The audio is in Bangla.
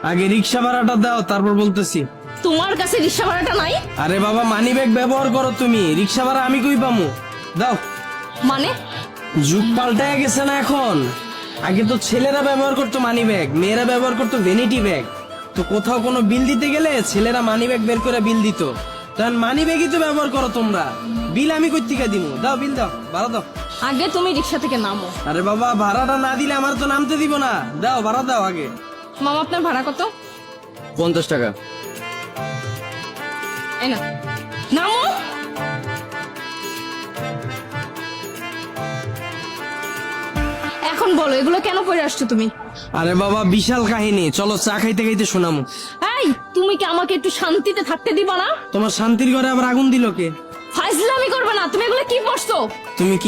আগে রিক্সা ভাড়াটা দাও, তারপর বলতেছি। তোমার কাছে রিক্সা ভাড়াটা নাই? আরে বাবা, মানি ব্যাগ ব্যবহার করো তুমি, রিক্সা ভাড়া আমি কই পামু? দাও। মানে? যুগ পাল্টায় গেছে না এখন। আগে তো ছেলেরা ব্যবহার করতো মানি ব্যাগ, মেয়েরা ব্যবহার করতো ভ্যানিটি ব্যাগ। তো কোথাও কোনো বিল দিতে গেলে ছেলেরা মানি ব্যাগ বের করে বিল দিত, তখন মানি ব্যাগই তো ব্যবহার করো তোমরা। বিল আমি কই থেকে দিমু? দাও বিল দাও, ভাড়া দাও। আগে তুমি রিক্সা থেকে নামো। আরে বাবা, ভাড়াটা না দিলে আমার তো নামতে দিব না। দাও ভাড়া দাও আগে। মামা, আপনার ভাড়া কত? 50 টাকা। এই না, নামো। এখন বলো, এগুলো কেন পরে আসছো তুমি? আরে বাবা, বিশাল কাহিনী, চলো চা খাইতে খাইতে শোনামু। এই, তুমি কি আমাকে একটু শান্তিতে থাকতে দিবা না? তোমার শান্তির ঘরে আবার আগুন দিল কে? ফাইজলামি করবে না। তুমি এগুলো কি পড়ছো? তুমি কি